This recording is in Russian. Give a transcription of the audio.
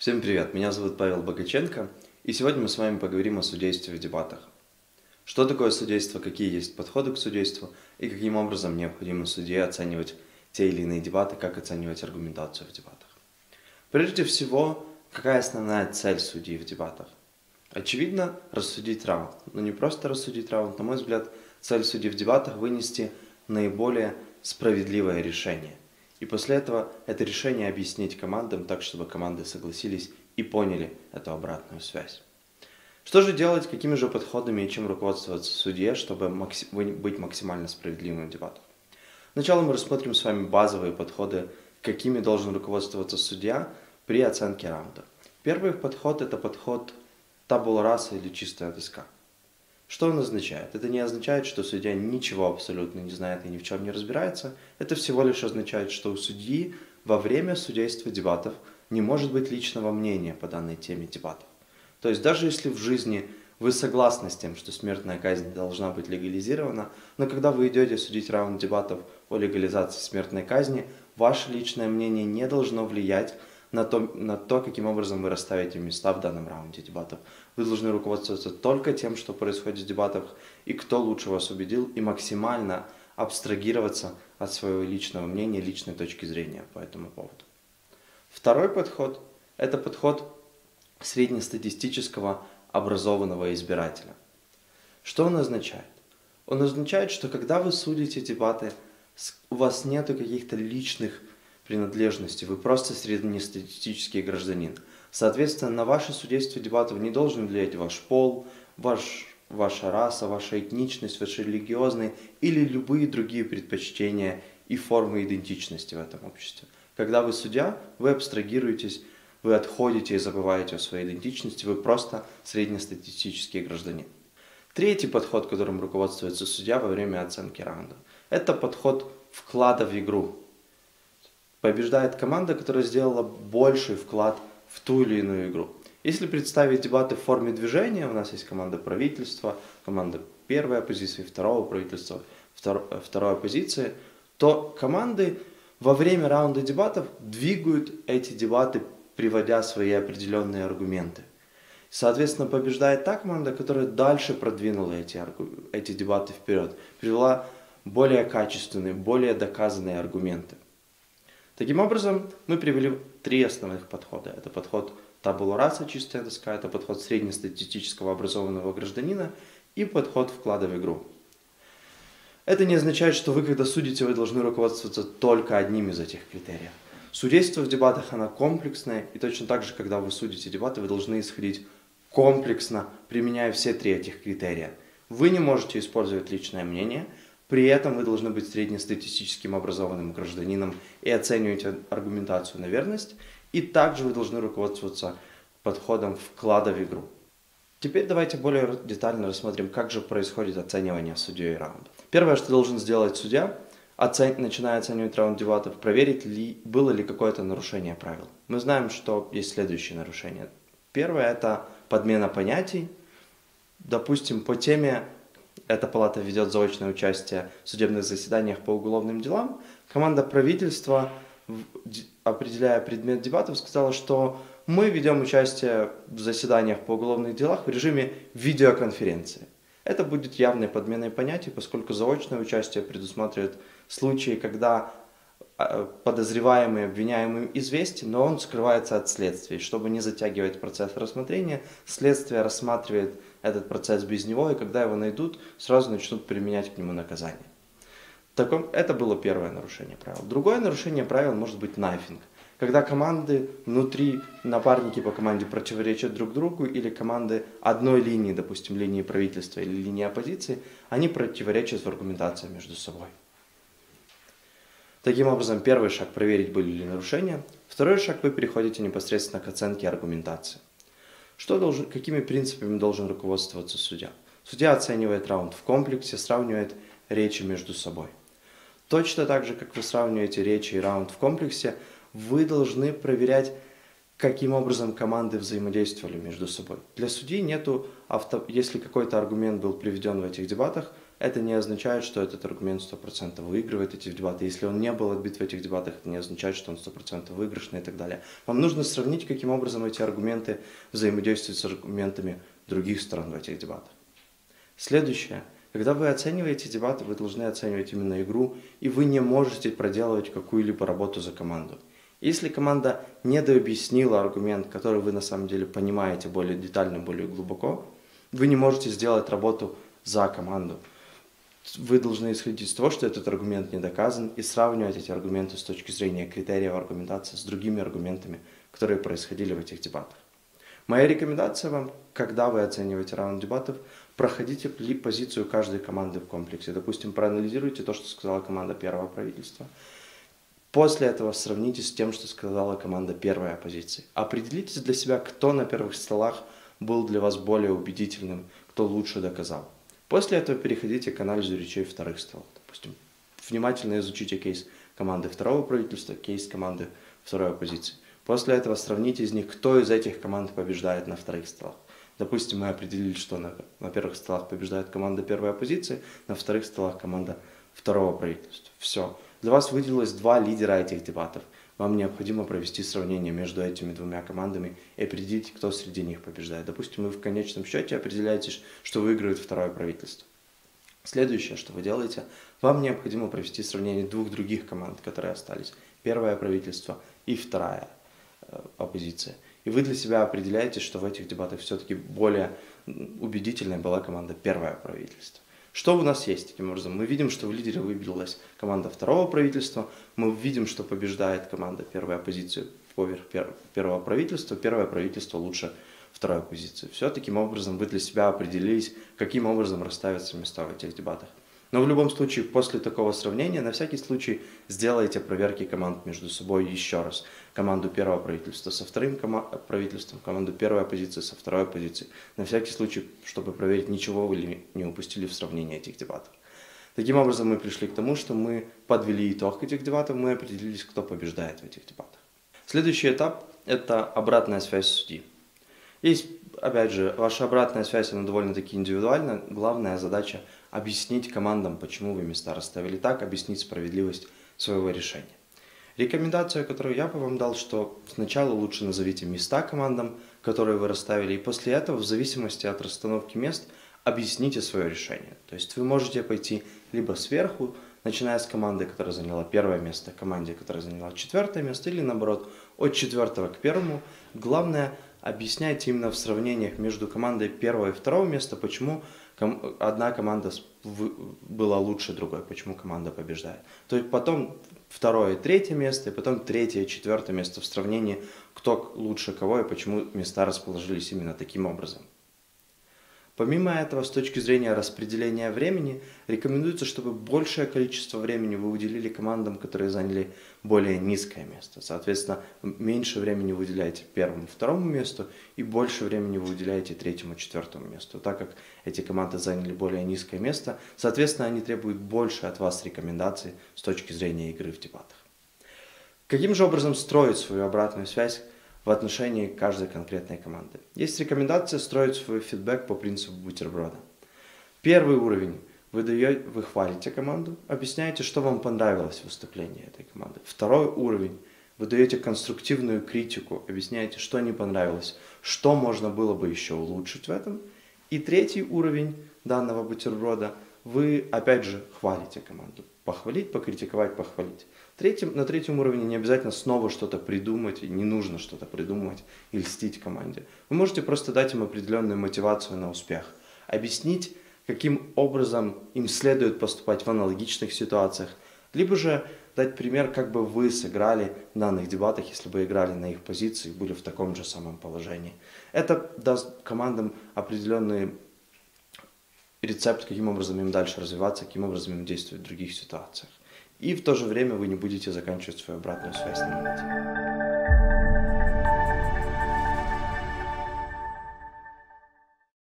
Всем привет, меня зовут Павел Богаченко, и сегодня мы с вами поговорим о судействе в дебатах. Что такое судейство, какие есть подходы к судейству и каким образом необходимо судье оценивать те или иные дебаты, как оценивать аргументацию в дебатах. Прежде всего, какая основная цель судьи в дебатах? Очевидно, рассудить раунд, но не просто рассудить раунд, на мой взгляд, цель судьи в дебатах вынести наиболее справедливое решение. И после этого это решение объяснить командам так, чтобы команды согласились и поняли эту обратную связь. Что же делать, какими же подходами и чем руководствоваться судье, чтобы быть максимально справедливым в дебатах? Сначала мы рассмотрим с вами базовые подходы, какими должен руководствоваться судья при оценке раунда. Первый подход – это подход табула раса или чистая доска. Что он означает? Это не означает, что судья ничего абсолютно не знает и ни в чем не разбирается. Это всего лишь означает, что у судьи во время судейства дебатов не может быть личного мнения по данной теме дебатов. То есть даже если в жизни вы согласны с тем, что смертная казнь должна быть легализирована, но когда вы идете судить раунд дебатов о легализации смертной казни, ваше личное мнение не должно влиять на то, каким образом вы расставите места в данном раунде дебатов. Вы должны руководствоваться только тем, что происходит в дебатах, и кто лучше вас убедил, и максимально абстрагироваться от своего личного мнения, личной точки зрения по этому поводу. Второй подход – это подход среднестатистического образованного избирателя. Что он означает? Он означает, что когда вы судите дебаты, у вас нет каких-то личных принадлежности, вы просто среднестатистический гражданин. Соответственно, на ваше судейство дебатов не должен влиять ваш пол, ваша раса, ваша этничность, ваши религиозные или любые другие предпочтения и формы идентичности в этом обществе. Когда вы судья, вы абстрагируетесь, вы отходите и забываете о своей идентичности, вы просто среднестатистический гражданин. Третий подход, которым руководствуется судья во время оценки раунда, это подход вклада в игру. Побеждает команда, которая сделала больший вклад в ту или иную игру. Если представить дебаты в форме движения, у нас есть команда правительства, команда первой оппозиции, второго правительства, второй оппозиции, то команды во время раунда дебатов двигают эти дебаты, приводя свои определенные аргументы. Соответственно, побеждает та команда, которая дальше продвинула эти дебаты вперед, привела более качественные, более доказанные аргументы. Таким образом, мы привели три основных подхода. Это подход табула раса, чистая доска, это подход среднестатистического образованного гражданина и подход вклада в игру. Это не означает, что вы, когда судите, вы должны руководствоваться только одним из этих критериев. Судейство в дебатах, оно комплексное, и точно так же, когда вы судите дебаты, вы должны исходить комплексно, применяя все три этих критерия. Вы не можете использовать личное мнение, при этом вы должны быть среднестатистическим образованным гражданином и оценивать аргументацию на верность. И также вы должны руководствоваться подходом вклада в игру. Теперь давайте более детально рассмотрим, как же происходит оценивание судьей раунда. Первое, что должен сделать судья, начиная оценивать раунд дебатов, проверить, было ли какое-то нарушение правил. Мы знаем, что есть следующие нарушения. Первое – это подмена понятий. Допустим, по теме «Эта палата ведет заочное участие в судебных заседаниях по уголовным делам», команда правительства, определяя предмет дебатов, сказала, что мы ведем участие в заседаниях по уголовных делах в режиме видеоконференции. Это будет явной подменой понятий, поскольку заочное участие предусматривает случаи, когда подозреваемый, обвиняемый известен, но он скрывается от следствия. Чтобы не затягивать процесс рассмотрения, следствие рассматривает этот процесс без него, и когда его найдут, сразу начнут применять к нему наказание. Это было первое нарушение правил. Другое нарушение правил может быть найфинг. Когда команды внутри, напарники по команде противоречат друг другу, или команды одной линии, допустим, линии правительства или линии оппозиции, они противоречат в аргументации между собой. Таким образом, первый шаг – проверить, были ли нарушения. Второй шаг – вы переходите непосредственно к оценке аргументации. Какими принципами должен руководствоваться судья? Судья оценивает раунд в комплексе, сравнивает речи между собой. Точно так же, как вы сравниваете речи и раунд в комплексе, вы должны проверять, каким образом команды взаимодействовали между собой. Для судьи если какой-то аргумент был приведен в этих дебатах, это не означает, что этот аргумент 100% выигрывает эти дебаты. Если он не был отбит в этих дебатах, это не означает, что он 100% выигрышный и так далее. Вам нужно сравнить, каким образом эти аргументы взаимодействуют с аргументами других сторон в этих дебатах. Следующее. Когда вы оцениваете дебаты, вы должны оценивать именно игру, и вы не можете проделывать какую-либо работу за команду. Если команда недообъяснила аргумент, который вы на самом деле понимаете более детально, более глубоко, вы не можете сделать работу за команду. Вы должны исходить из того, что этот аргумент не доказан, и сравнивать эти аргументы с точки зрения критериев аргументации с другими аргументами, которые происходили в этих дебатах. Моя рекомендация вам, когда вы оцениваете раунд дебатов, проходите позицию каждой команды в комплексе. Допустим, проанализируйте то, что сказала команда первого правительства. После этого сравните с тем, что сказала команда первой оппозиции. Определитесь для себя, кто на первых столах был для вас более убедительным, кто лучше доказал. После этого переходите к анализу речей вторых столов. Допустим, внимательно изучите кейс команды второго правительства, кейс команды второй оппозиции. После этого сравните из них, кто из этих команд побеждает на вторых столах. Допустим, мы определили, что на первых столах побеждает команда первой оппозиции, на вторых столах команда второго правительства. Все. Для вас выделилось два лидера этих дебатов. Вам необходимо провести сравнение между этими двумя командами и определить, кто среди них побеждает. Допустим, вы в конечном счете определяете, что выигрывает второе правительство. Следующее, что вы делаете, вам необходимо провести сравнение двух других команд, которые остались. Первое правительство и вторая оппозиция. И вы для себя определяете, что в этих дебатах все-таки более убедительной была команда первое правительство. Что у нас есть таким образом? Мы видим, что в лидере выбилась команда второго правительства, мы видим, что побеждает команда первой оппозиции поверх первого правительства, первое правительство лучше второй оппозиции. Все таким образом вы для себя определились, каким образом расставятся места в этих дебатах. Но в любом случае, после такого сравнения, на всякий случай сделайте проверки команд между собой еще раз. Команду первого правительства со вторым правительством, команду первой оппозиции со второй оппозицией. На всякий случай, чтобы проверить, ничего вы не упустили в сравнении этих дебатов. Таким образом, мы пришли к тому, что мы подвели итог этих дебатов, мы определились, кто побеждает в этих дебатах. Следующий этап – это обратная связь судьи. Есть, опять же, ваша обратная связь, она довольно-таки индивидуальна. Главная задача – объяснить командам, почему вы места расставили так, объяснить справедливость своего решения. Рекомендация, которую я бы вам дал, что сначала лучше назовите места командам, которые вы расставили, и после этого, в зависимости от расстановки мест, объясните свое решение. То есть вы можете пойти либо сверху, начиная с команды, которая заняла первое место, к команде, которая заняла четвертое место, или наоборот, от четвертого к первому. Главное, объясняйте именно в сравнениях между командой первого и второго места, почему одна команда была лучше другой, почему команда побеждает. То есть потом второе и третье место, и потом третье и четвертое место в сравнении, кто лучше кого и почему места расположились именно таким образом. Помимо этого, с точки зрения распределения времени, рекомендуется, чтобы большее количество времени вы уделили командам, которые заняли более низкое место. Соответственно, меньше времени вы уделяете первому, второму месту, и больше времени вы уделяете третьему, четвертому месту. Так как эти команды заняли более низкое место, соответственно, они требуют больше от вас рекомендаций с точки зрения игры в дебатах. Каким же образом строить свою обратную связь в отношении каждой конкретной команды? Есть рекомендация строить свой фидбэк по принципу бутерброда. Первый уровень. Вы хвалите команду, объясняете, что вам понравилось в выступлении этой команды. Второй уровень. Вы даете конструктивную критику, объясняете, что не понравилось, что можно было бы еще улучшить в этом. И третий уровень данного бутерброда. Вы, опять же, хвалите команду. Похвалить, покритиковать, похвалить. На третьем уровне не обязательно снова что-то придумать, и не нужно что-то придумывать и льстить команде. Вы можете просто дать им определенную мотивацию на успех. Объяснить, каким образом им следует поступать в аналогичных ситуациях. Либо же дать пример, как бы вы сыграли в данных дебатах, если бы играли на их позиции и были в таком же самом положении. Это даст командам определенный рецепт, каким образом им дальше развиваться, каким образом им действовать в других ситуациях. И в то же время вы не будете заканчивать свою обратную связь на моменте.